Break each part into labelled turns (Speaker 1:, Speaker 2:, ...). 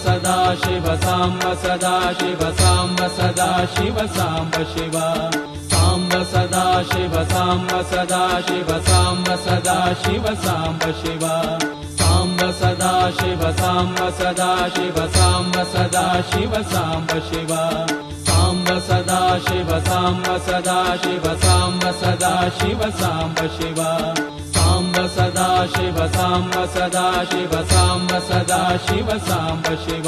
Speaker 1: सदाशिव साम्ब सदाशिव साम्ब सदाशिव साम्ब शिव साम्ब सदाशिव साम्ब सदाशिव साम्ब सदाशिव साम्ब शिव साम्ब सदाशिव साम्ब सदाशिव साम्ब सदाशिव साम्ब शिव साम्ब सदाशिव साम्ब सदाशिव साम्ब सदाशिव साम्ब शिव साम्ब सदाशिव साम्ब सदाशिव साम्ब सदाशिव साम्ब शिव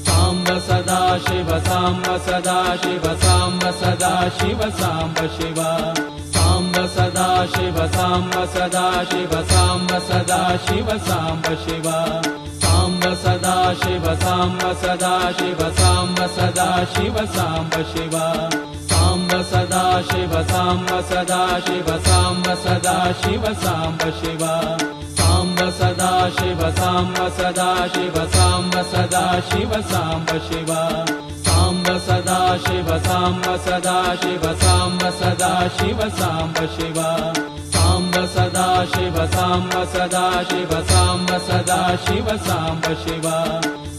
Speaker 1: साम्ब सदाशिव साम्ब सदाशिव साम्ब सदाशिव साम्ब शिव साम्ब सदाशिव साम्ब सदाशिव साम्ब सदाशिव साम्ब शिव साम्ब सदाशिव साम्ब सदाशिव साम्ब सदाशिव साम्ब शिव साम्ब सदाशिव साम्ब सदाशिव साम्ब सदाशिव साम्ब शिव साम्ब सदाशिव साम्ब सदाशिव साम्ब सदाशिव साम्ब शिव साम्ब सदाशिव साम्ब सदाशिव साम्ब सदाशिव साम्ब शिव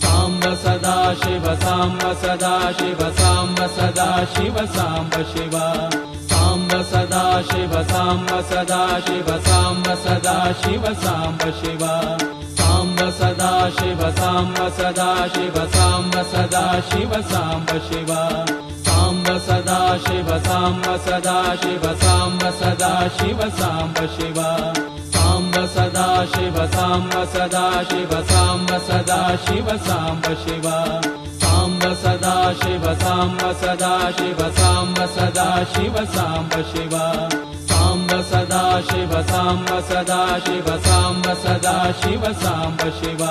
Speaker 1: साम्ब सदाशिव साम्ब सदाशिव साम्ब सदाशिव साम्ब शिव साम्ब सदाशिव साम्ब सदाशिव साम्ब सदाशिव साम्ब शिव साम्ब सदाशिव साम्ब सदाशिव साम्ब सदाशिव साम्ब शिव साम्ब सदाशिव साम्ब सदाशिव साम्ब सदाशिव साम्ब शिव साम्ब सदाशिव साम्ब सदाशिव साम्ब सदाशिव साम्ब शिव साम्ब सदाशिव साम्ब सदाशिव साम्ब सदाशिव साम्ब शिव साम्ब सदाशिव साम्ब सदाशिव साम्ब सदाशिव साम्ब शिव साम्ब सदाशिव साम्ब सदाशिव साम्ब सदाशिव साम्ब शिव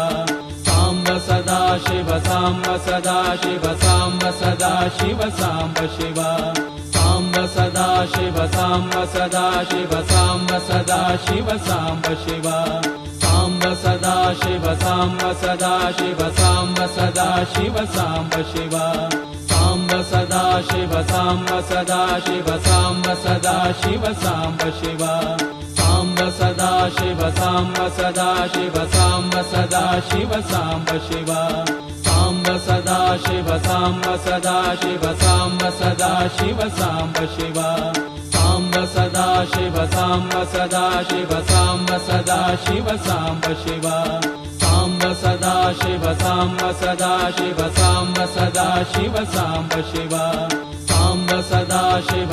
Speaker 1: साम्ब सदाशिव साम्ब सदाशिव साम्ब सदाशिव साम्ब शिव साम्ब सदाशिव साम्ब सदाशिव साम्ब सदाशिव साम्ब शिव साम्ब सदाशिव साम्ब सदाशिव साम्ब सदाशिव साम्ब शिव साम्ब सदाशिव साम्ब सदाशिव साम्ब सदाशिव साम्ब शिव साम्ब सदाशिव साम्ब सदाशिव साम्ब सदाशिव साम्ब शिव साम्ब सदाशिव साम्ब सदाशिव साम्ब सदाशिव साम्ब शिव साम्ब सदाशिव साम्ब सदाशिव साम्ब सदाशिव साम्ब शिव साम्ब सदाशिव साम्ब सदाशिव साम्ब सदाशिव साम्ब शिव साम्ब सदाशिव साम्ब सदाशिव साम्ब सदाशिव साम्ब शिव साम्ब सदाशिव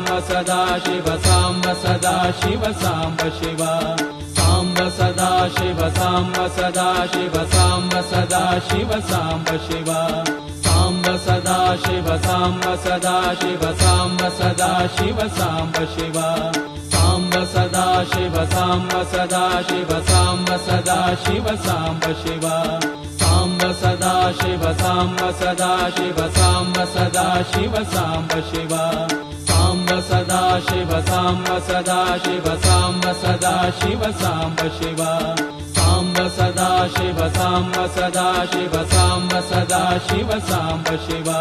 Speaker 1: साम्ब सदाशिव साम्ब सदाशिव साम्ब शिव साम्ब सदाशिव साम्ब सदाशिव साम्ब सदाशिव साम्ब शिव साम्ब सदाशिव साम्ब सदाशिव साम्ब सदाशिव साम्ब शिव साम्ब सदाशिव साम्ब सदाशिव साम्ब सदाशिव साम्ब शिव साम्ब सदाशिव साम्ब सदाशिव साम्ब सदाशिव साम्ब शिव साम्ब सदाशिव साम्ब सदाशिव साम्ब सदाशिव साम्ब शिव साम्ब सदाशिव साम्ब सदाशिव साम्ब सदाशिव साम्ब शिव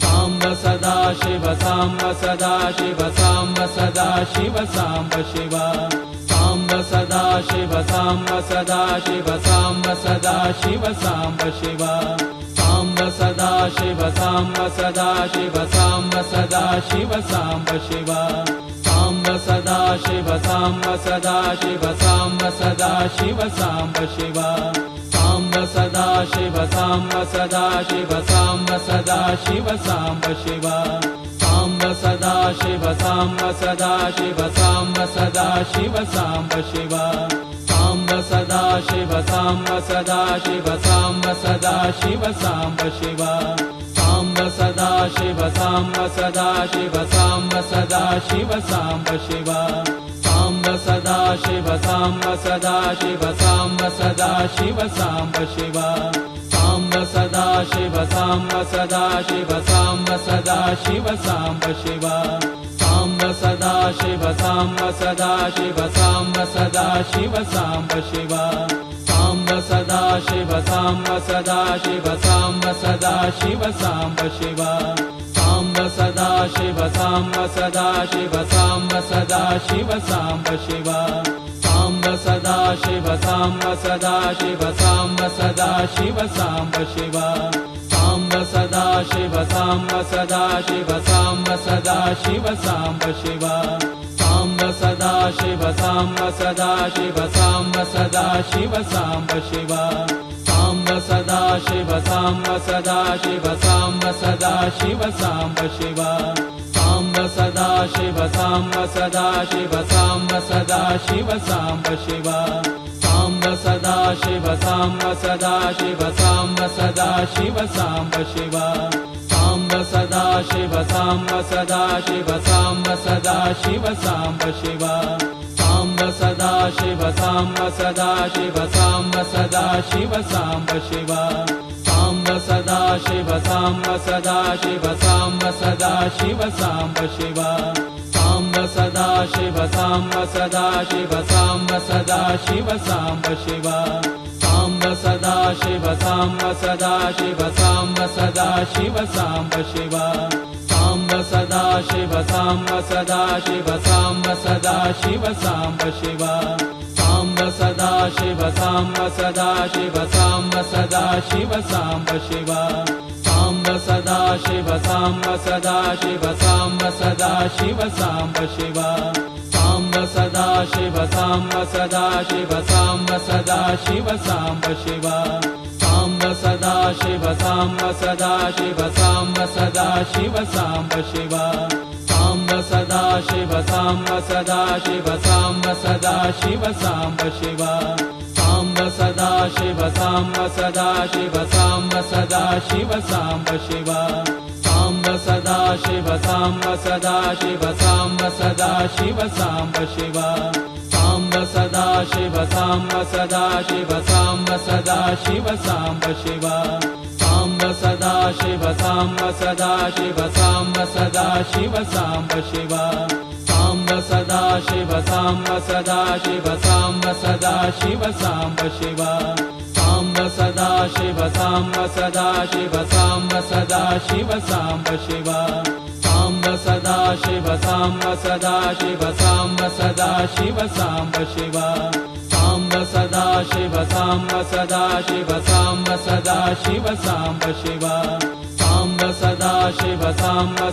Speaker 1: साम्ब सदाशिव साम्ब सदाशिव साम्ब सदाशिव साम्ब शिव साम्ब सदाशिव साम्ब सदाशिव साम्ब सदाशिव साम्ब शिव साम्ब सदाशिव साम्ब सदाशिव साम्ब सदाशिव साम्ब शिव साम्ब सदाशिव साम्ब सदाशिव साम्ब सदाशिव साम्ब शिव साम्ब सदाशिव साम्ब सदाशिव साम्ब सदाशिव साम्ब शिव साम्ब सदाशिव साम्ब सदाशिव साम्ब सदाशिव साम्ब शिव साम्ब सदाशिव साम्ब सदाशिव साम्ब सदाशिव साम्ब शिव साम्ब सदाशिव साम्ब सदाशिव साम्ब सदाशिव साम्ब शिव साम्ब सदाशिव साम्ब सदाशिव साम्ब सदाशिव साम्ब शिव साम्ब सदाशिव साम्ब सदाशिव साम्ब सदाशिव साम्ब शिव साम्ब सदाशिव साम्ब सदाशिव साम्ब सदाशिव साम्ब शिव साम्ब सदाशिव साम्ब सदाशिव साम्ब सदाशिव साम्ब शिव साम्ब सदाशिव साम्ब सदाशिव साम्ब सदाशिव साम्ब शिव साम्ब सदाशिव साम्ब सदाशिव साम्ब सदाशिव साम्ब शिव साम्ब सदाशिव साम्ब सदाशिव साम्ब सदाशिव साम्ब शिव साम्ब सदाशिव साम्ब सदाशिव साम्ब सदाशिव साम्ब शिव साम्ब सदाशिव साम्ब सदाशिव साम्ब सदाशिव साम्ब शिव साम्ब सदाशिव साम्ब सदाशिव साम्ब सदाशिव साम्ब शिव साम्ब सदाशिव साम्ब सदाशिव साम्ब सदाशिव साम्ब शिव साम्ब सदाशिव साम्ब सदाशिव साम्ब सदाशिव साम्ब शिव साम्ब सदाशिव साम्ब सदाशिव साम्ब सदाशिव साम्ब शिव साम्ब सदाशिव साम्ब सदाशिव साम्ब सदाशिव साम्ब शिव साम्ब सदाशिव साम्ब सदाशिव साम्ब सदाशिव साम्ब शिव साम्ब सदाशिव साम्ब सदाशिव साम्ब सदाशिव साम्ब शिव साम्ब सदाशिव साम्ब सदाशिव साम्ब सदाशिव साम्ब शिव साम्ब सदाशिव साम्ब सदाशिव साम्ब सदाशिव साम्ब शिव साम्ब सदाशिव साम्ब सदाशिव साम्ब सदाशिव साम्ब शिव साम्ब सदाशिव साम्ब सदाशिव साम्ब सदाशिव साम्ब शिव साम्ब सदाशिव साम्ब सदाशिव साम्ब सदाशिव साम्ब शिव साम्ब सदाशिव साम्ब सदाशिव साम्ब सदाशिव साम्ब शिव साम्ब सदाशिव साम्ब सदाशिव साम्ब सदाशिव साम्ब शिव साम्ब सदाशिव साम्ब सदाशिव साम्ब सदाशिव साम्ब शिव साम्ब सदाशिव साम्ब सदाशिव साम्ब सदाशिव साम्ब शिव साम्ब सदाशिव साम्ब सदाशिव साम्ब सदाशिव साम्ब शिव साम्ब सदाशिव साम्ब सदाशिव साम्ब सदाशिव साम्ब शिव साम्ब सदाशिव साम्ब सदाशिव साम्ब सदाशिव साम्ब शिव साम्ब सदाशिव साम्ब सदाशिव साम्ब सदाशिव साम्ब शिव साम्ब सदाशिव साम्ब सदाशिव साम्ब सदाशिव साम्ब शिव साम्ब सदाशिव साम्ब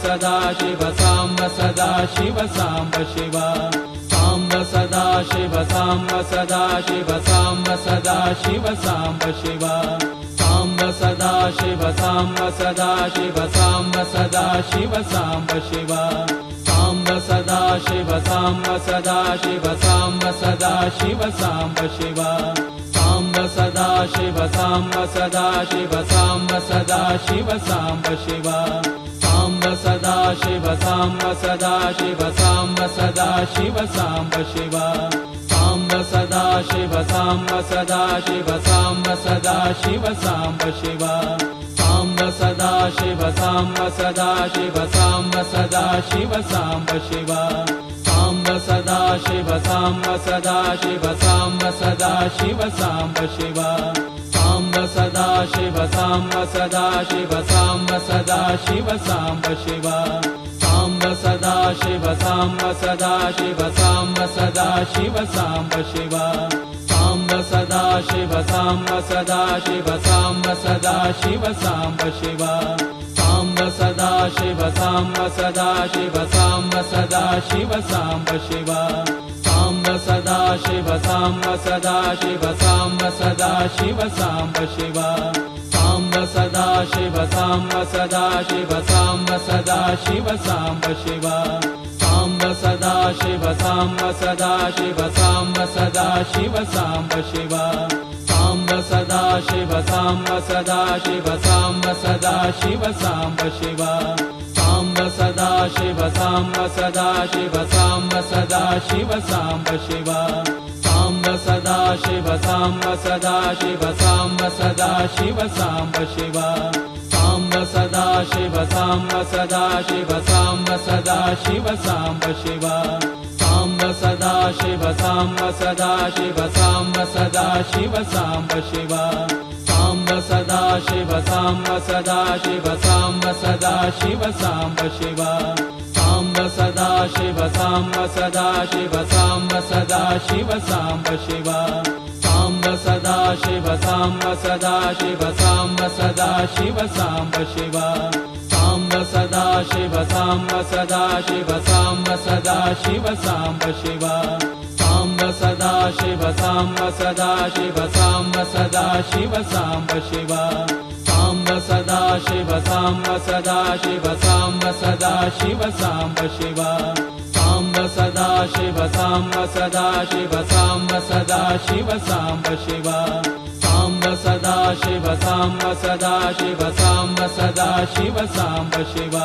Speaker 1: सदाशिव साम्ब सदाशिव साम्ब शिव साम्ब सदाशिव साम्ब सदाशिव साम्ब सदाशिव साम्ब शिव साम्ब सदाशिव साम्ब सदाशिव साम्ब सदाशिव साम्ब शिव साम्ब सदाशिव साम्ब सदाशिव साम्ब सदाशिव साम्ब शिव साम्ब सदाशिव साम्ब सदाशिव साम्ब सदाशिव साम्ब शिव साम्ब सदाशिव साम्ब सदाशिव साम्ब सदाशिव साम्ब शिव साम्ब सदाशिव साम्ब सदाशिव साम्ब सदाशिव साम्ब शिव साम्ब सदाशिव साम्ब सदाशिव साम्ब सदाशिव साम्ब शिव साम्ब सदाशिव साम्ब सदाशिव साम्ब सदाशिव साम्ब शिव साम्ब सदाशिव साम्ब सदाशिव साम्ब सदाशिव साम्ब शिव साम्ब सदाशिव साम्ब सदाशिव साम्ब सदाशिव साम्ब शिव साम्ब सदाशिव साम्ब सदाशिव साम्ब सदाशिव साम्ब शिव साम्ब सदाशिव साम्ब सदाशिव साम्ब सदाशिव साम्ब शिव साम्ब सदाशिव साम्ब सदाशिव साम्ब सदाशिव साम्ब शिव साम्ब सदाशिव साम्ब सदाशिव साम्ब सदाशिव साम्ब शिव साम्ब सदाशिव साम्ब सदाशिव साम्ब सदाशिव साम्ब शिव साम्ब सदाशिव साम्ब सदाशिव साम्ब सदाशिव साम्ब शिव साम्ब सदाशिव साम्ब सदाशिव साम्ब सदाशिव साम्ब शिव साम्ब सदाशिव साम्ब सदाशिव साम्ब सदाशिव साम्ब शिव साम्ब सदाशिव साम्ब सदाशिव साम्ब सदाशिव साम्ब शिव साम्ब सदाशिव साम्ब सदाशिव साम्ब सदाशिव साम्ब शिव साम्ब सदा शिव साम्ब सदा शिव साम्ब सदा शिव साम्ब शिव साम्ब सदा शिव साम्ब सदा शिव साम्ब सदा शिव साम्ब शिव साम्ब सदा शिव साम्ब सदा शिव साम्ब सदा शिव साम्ब शिव साम्ब सदा शिव साम्ब सदा शिव साम्ब सदा शिव साम्ब शिव साम्ब सदा शिव साम्ब सदा शिव साम्ब सदा शिव साम्ब शिव साम्ब सदा शिव साम्ब सदा शिव साम्ब सदा शिव साम्ब शिव साम्ब सदा शिव साम्ब सदा शिव साम्ब सदा शिव साम्ब शिव साम्ब सदा शिव साम्ब सदा शिव साम्ब सदा शिव साम्ब शिव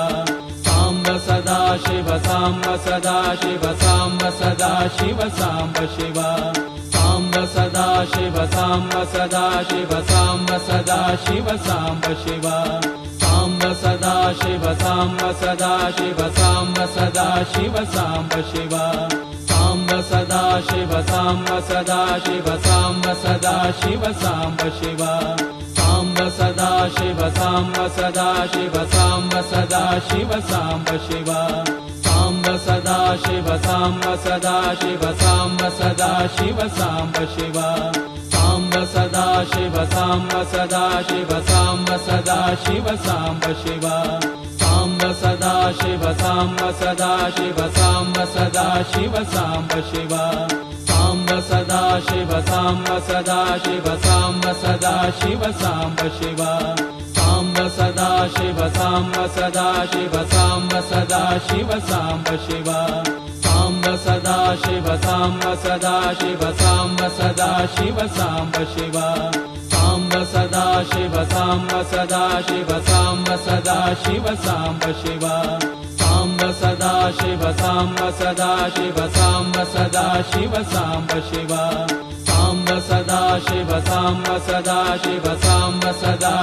Speaker 1: साम्ब सदा शिव साम्ब सदा शिव साम्ब सदा शिव साम्ब शिव साम्ब सदा शिव साम्ब सदा शिव साम्ब सदा शिव साम्ब शिव साम्ब सदा शिव साम्ब सदा शिव साम्ब सदा शिव साम्ब शिव साम्ब सदा शिव साम्ब सदा शिव साम्ब सदा शिव साम्ब शिव साम्ब सदा शिव साम्ब सदा शिव साम्ब सदा शिव साम्ब शिव साम्ब सदा शिव साम्ब सदा शिव साम्ब सदा शिव साम्ब शिव साम्ब सदा शिव साम्ब सदा शिव साम्ब सदा शिव साम्ब शिव साम्ब सदा शिव साम्ब सदा शिव साम्ब सदा शिव साम्ब शिव साम्ब सदा शिव साम्ब सदा शिव साम्ब सदा शिव साम्ब शिव साम्ब सदा शिव साम्ब सदा शिव साम्ब सदा शिव साम्ब शिव साम्ब सदा शिव साम्ब सदा शिव साम्ब सदा शिव साम्ब शिव साम्ब सदा शिव साम्ब सदा शिव साम्ब सदा शिव साम्ब शिव साम्ब सदा शिव साम्ब सदा शिव साम्ब सदा शिव साम्ब शिव साम्ब सदा शिव साम्ब सदा शिव साम्ब सदा